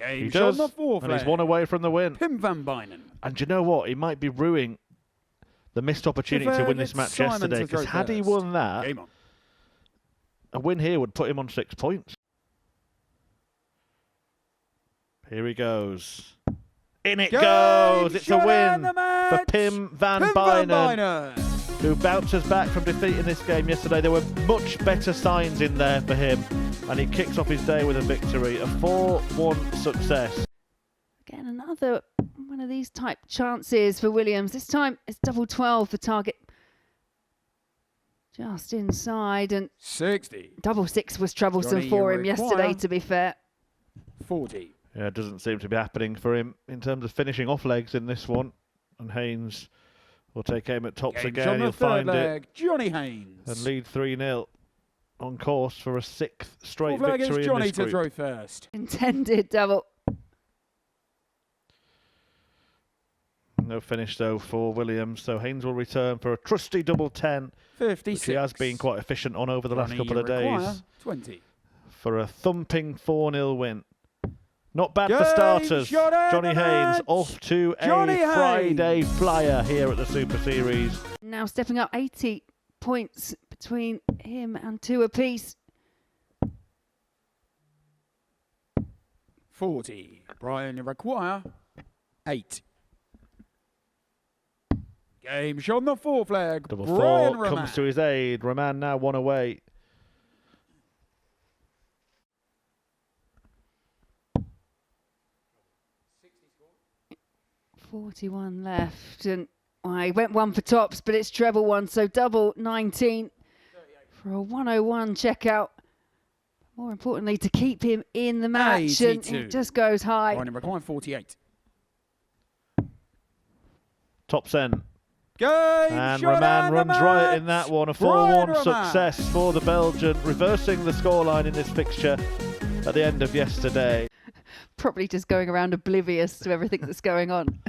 He does, and he's one away from the win. Pim van Bynen. And do you know what? He might be ruining the missed opportunity to win this match yesterday, because had he won that, a win here would put him on 6 points. Here he goes. In it goes! It's a win for Pim van Bynen, who bounces back from defeating this game yesterday. There were much better signs in there for him, and he kicks off his day with a victory, a 4-1 success. Again, another one of these type chances for Williams. This time it's double 12 for target. Just inside, and 60. Double 6 was troublesome for him yesterday, to be fair. 40. Yeah, it doesn't seem to be happening for him in terms of finishing off legs in this one. And Haynes will take aim at tops again. He'll find it. Johnny Haynes. And lead 3-0 on course for a 6th straight victory in this Johnny group. to throw first. Intended double. No finish though for Williams, so Haynes will return for a trusty double 10, 56. which he has been quite efficient on over the last couple of days. 20. For a thumping 4-0 win. Not bad for starters. Johnny Haynes off to a Friday flyer here at the Super Series. Now stepping up 80 points between him and 2 apiece. 40. Brian, you require 8. Game shot on the 4 flag. Double Brian 4 Raman comes to his aid. Raman now 1 away. .41 left, and he went 1 for tops, but it's treble 1, so double 19 for a 101 checkout. More importantly, to keep him in the match, 82. And it just goes high. Brian require 48. Tops end. And Raman runs riot in that one. A 4-1 success for the Belgian, reversing the scoreline in this fixture at the end of yesterday. Probably just going around oblivious to everything that's going on.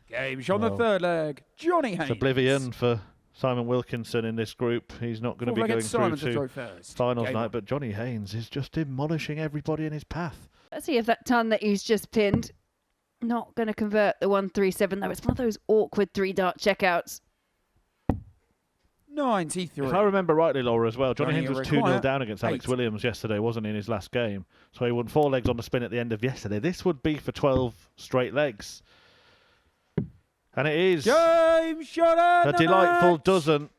Game shot on the 3rd leg. Johnny Haynes. It's oblivion for Simon Wilkinson in this group. He's not going to be going through to finals night, but Johnny Haynes is just demolishing everybody in his path. Let's see if that ton that he's just pinned, not going to convert the 137 though. It's one of those awkward 3-dart checkouts. 93. If I remember rightly, Laura, as well, Johnny Haynes was 2-0 down against Alex Williams yesterday, wasn't he, in his last game? So he won 4 legs on the spin at the end of yesterday. This would be for 12 straight legs. And it is a delightful dozen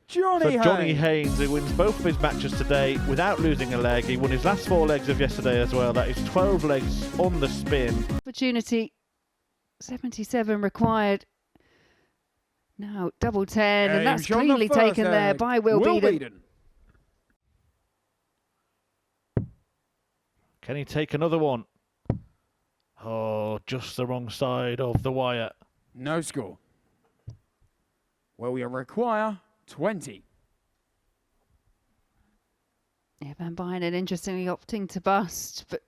for Johnny Haynes, who wins both of his matches today without losing a leg. He won his last 4 legs of yesterday as well. That is 12 legs on the spin. Opportunity, 77 required. Now double 10, and that's cleanly taken there by Will Beeden. Can he take another one? Oh, just the wrong side of the wire. No score. Well, we require 20. Yeah, Van Bynen interestingly opting to bust, but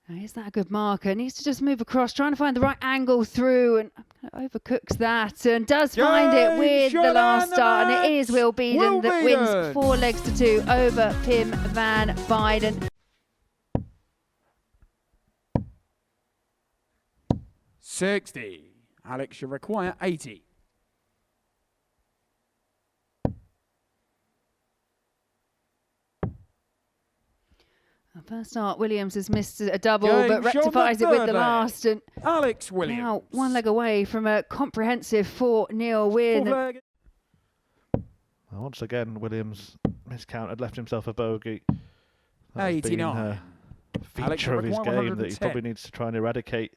is that a good marker? Needs to just move across, trying to find the right angle through, and overcooks that, and does find it with the last start, and it is Will Beeden that wins 4 legs to 2 over Pim van Bynen. 60. Alex, you require 80. First start, Williams has missed a double, but rectifies it with the last. And Alex Williams. Now 1 leg away from a comprehensive 4-0 win. Once again, Williams miscounted, left himself a bogey. That's 89. Been a feature of his game that he probably needs to try and eradicate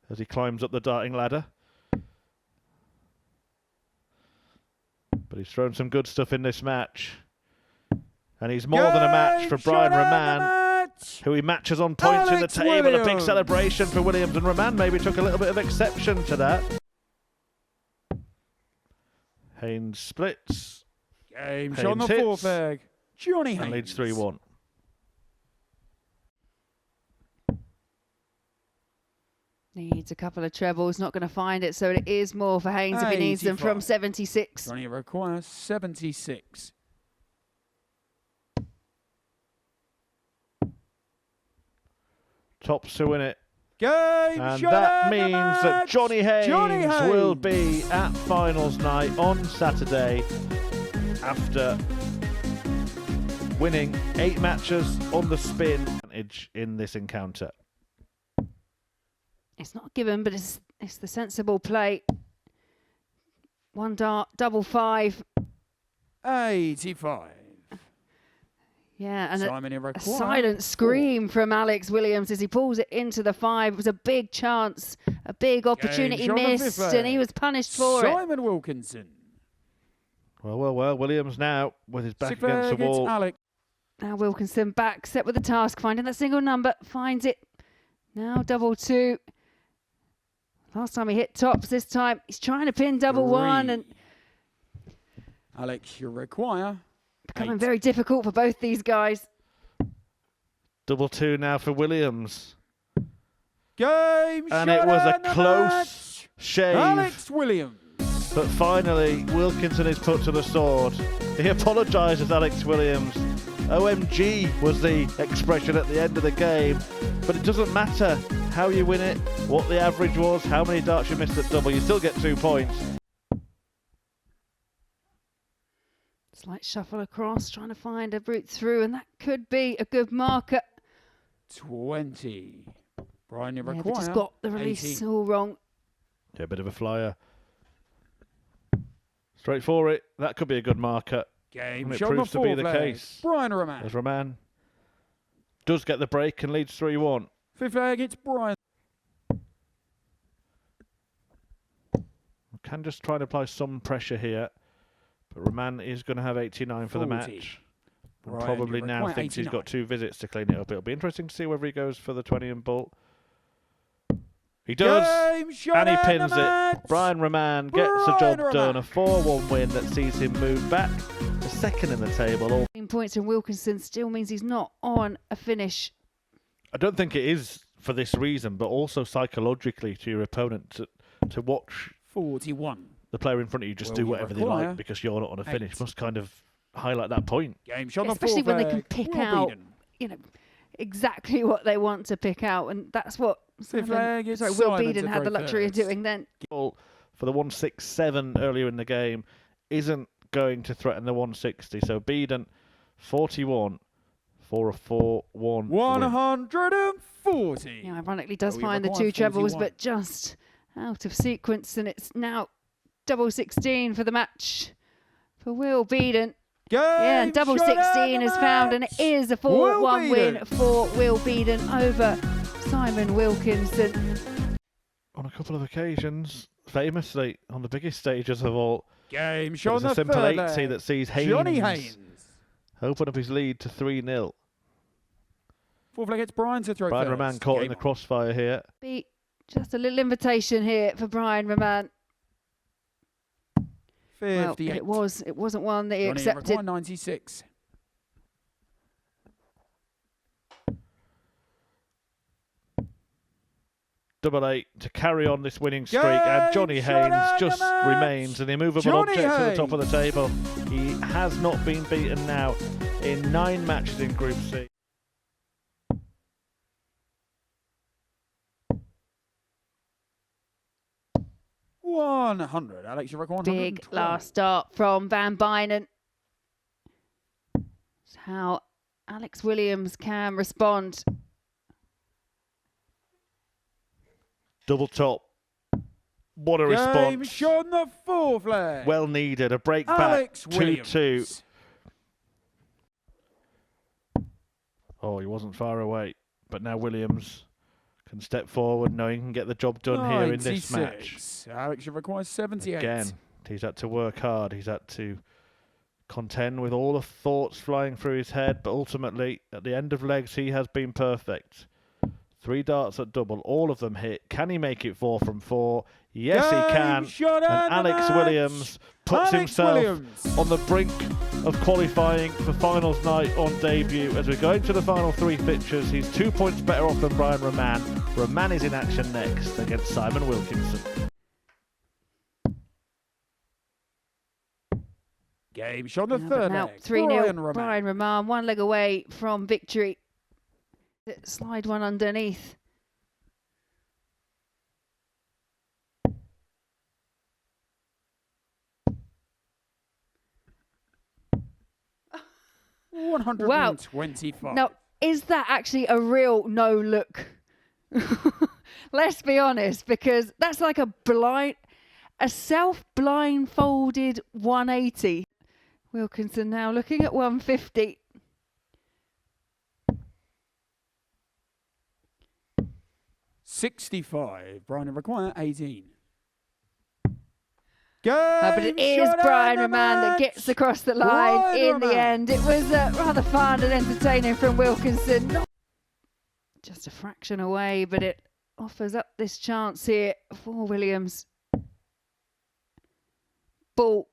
as he climbs up the darting ladder. But he's thrown some good stuff in this match. And he's more than a match for Brian Raman, who he matches on points in the table. A big celebration for Williams, and Raman maybe took a little bit of exception to that. Haynes splits. Game shot on the 4th leg. Johnny Haynes. And leads 3-1. Needs a couple of trebles, not going to find it, so it is more for Haynes if he needs them from 76. Johnny requires 76. Tops to win it. Game And shot that and the means that match. Johnny Haynes will Haynes. be at finals night on Saturday after winning 8 matches on the spin advantage in this encounter. It's not given, but it's the sensible play. One dart, double 5. 85. Yeah, and Simon in a require. silent scream from Alex Williams as he pulls it into the 5. It was a big chance, a big opportunity shot on missed, fifth and he was punished for it. Simon Wilkinson. Well, Williams now with his back Sixth against the leg, it's wall. Alex. Now Wilkinson back, set with the task, finding that single number, finds it. Now double 2. Last time he hit tops, this time he's trying to pin double 1, and Alex, you require. becoming 8. very difficult for both these guys. Double 2 now for Williams. Game And shot it was a and the close match. shave. Alex Williams. But finally, Wilkinson is put to the sword. He apologises, Alex Williams. OMG was the expression at the end of the game. But it doesn't matter how you win it, what the average was, how many darts you missed at double. You still get 2 points. Slight shuffle across, trying to find a route through, and that could be a good marker. 20. Brian, you Yeah, require. they just got the release 80. all wrong. Yeah, a bit of a flyer. Straight for it. That could be a good marker. Game And it shot on the proves to be fourth the leg. case. Brian Raman. As Raman does get the break and leads 3-1. Fifth leg, it's Brian. Can just try and apply some pressure here. But Raman is going to have 89 for the 40. match. And Brian, probably you now require thinks he's 89. got 2 visits to clean it up. It'll be interesting to see whether he goes for the 20 and bull. He does. Game shot And he and pins the it. match. Brian Raman gets the Brian job done. Raman. A 4-1 win that sees him move back to second in the table. 15 points from Wilkinson still means he's not on a finish. I don't think it is for this reason, but also psychologically to your opponent to watch 41. the player in front of you just Will do you whatever they require like because you're not on a finish. 8. Must kind of highlight that point. Game shot on the Especially fourth when they can leg. pick Will out, Beaton. you know, exactly what they want to pick out, and that's what Fifth leg, it's Will Simon Beaton to had the throw luxury of first. doing then. For the 167 earlier in the game isn't going to threaten the 160. So Beaton 41 for a 4-1 win. 140. Yeah, ironically does Will find the require 2 trebles, 41. but just out of sequence, and it's now double 16 for the match for Will Beaton. Yeah, and double 16 is found, and it is a 4-1 win for Will Beaton over Simon Wilkinson. On a couple of occasions, famously on the biggest stages of all, Game it shot was on a the simple third 80 leg. that sees Johnny Haynes Haynes. open up his lead to 3-0. Fourth leg, it's Brian to throw Brian first. Raman caught in Game the on. crossfire here. Be just a little invitation here for Brian Raman. Well, 58. it wasn't one that he Johnny accepted. require 96. Double 8 to carry on this winning streak, Game and Johnny shot Haynes and just a match. remains an immovable Johnny object at the top of the Haynes. table. He has not been beaten now in 9 matches in Group C. $100. Alex, you require 120. Big last start from Van Bynen. It's how Alex Williams can respond. Double top. What a Game response. shot on the fourth leg. Well needed. A break Alex back. 2-2. Williams. Oh, he wasn't far away. But now Williams can step forward knowing he can get the job done here in this match. 96. Alex, you require 78. Again, he's had to work hard. He's had to contend with all the thoughts flying through his head. But ultimately, at the end of legs, he has been perfect. 3 darts at double. All of them hit. Can he make it 4 from 4? Yes, he can. Shot And and the Alex match. Williams puts Alex himself Williams. on the brink of qualifying for finals night on debut. As we're going to the final 3 fixtures, he's 2 points better off than Brian Raman. Raman is in action next against Simon Wilkinson. Game shot on the Now third now leg. 3-0. Brian Raman. Brian Raman, 1 leg away from victory. Slide one underneath. Wow. 125. Now, is that actually a real no look? Let's be honest, because that's like a self-blindfolded 180. Wilkinson now looking at 150. $65. Brian require 18. But it is Brian Raman that gets across the line in the end. It was rather fun and entertaining from Wilkinson. Not just a fraction away, but it offers up this chance here for Williams. Ball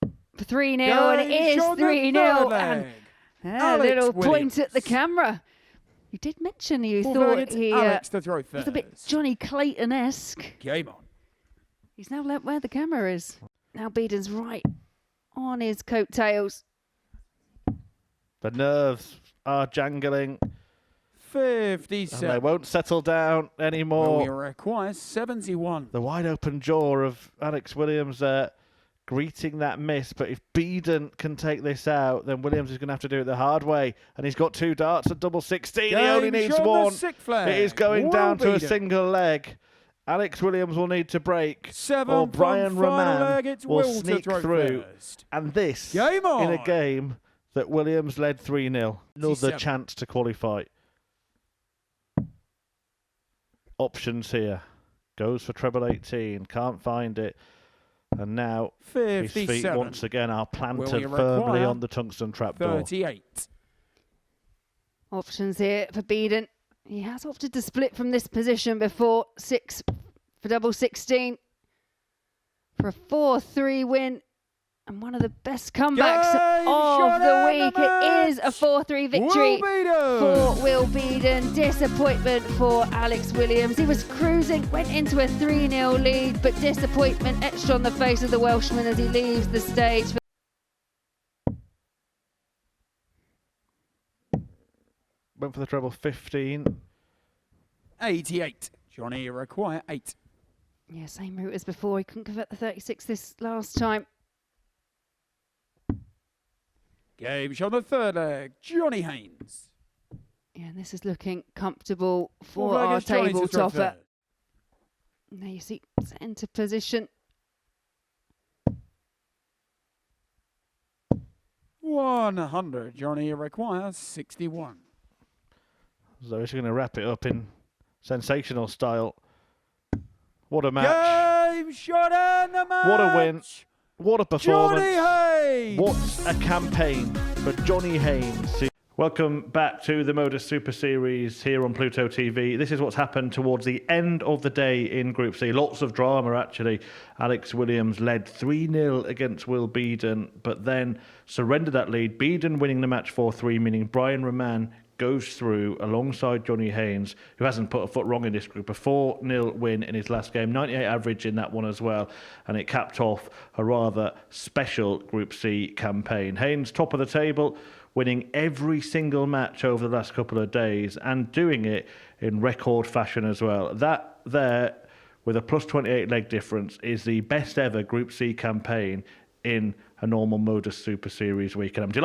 for 3-0, and it is 3-0. And a little point at the camera. You did mention you thought he was a bit Johnny Clayton-esque. Game on. He's now learnt where the camera is. Now Beaden's right on his coattails. The nerves are jangling. 57. And they won't settle down anymore. We require 71. The wide open jaw of Alex Williams there, greeting that miss. But if Beaden can take this out, then Williams is going to have to do it the hard way. And he's got 2 darts at double 16. He only needs 1. It is going down to a single leg. Alex Williams will need to break, or Brian Raman will sneak through. And this, in a game that Williams led 3-0, another chance to qualify. Options here. Goes for treble 18, can't find it. And now 57. His feet once again are planted firmly on the tungsten trapdoor. 38. Options here for Beaden. He has opted to split from this position before. 6 for double 16 for a 4-3 win. And one of the best comebacks of the week. It is a 4-3 victory for Will Beaden. Disappointment for Alex Williams. He was cruising, went into a 3-0 lead, but disappointment etched on the face of the Welshman as he leaves the stage. Went for the treble 15. 88. Johnny require 8. Yeah, same route as before. He couldn't convert the 36 this last time. Game shot on the 3rd leg. Johnny Haynes. Yeah, and this is looking comfortable for our table topper. Now you see centre position. 100. Johnny requires 61. So he's going to wrap it up in sensational style. What a match. Game shot and the match. What a win. What a performance. Johnny Haynes. What a campaign for Johnny Haynes. Welcome back to the MODUS Super Series here on Pluto TV. This is what's happened towards the end of the day in Group C. Lots of drama, actually. Alex Williams led 3-0 against Will Beaden, but then surrendered that lead. Beaden winning the match 4-3, meaning Brian Raman goes through alongside Johnny Haynes, who hasn't put a foot wrong in this group. A 4-0 win in his last game, 98 average in that one as well, and it capped off a rather special Group C campaign. Haynes top of the table, winning every single match over the last couple of days and doing it in record fashion as well. That there, with a plus 28 leg difference, is the best ever Group C campaign in a normal MODUS Super Series week. And I'm delighted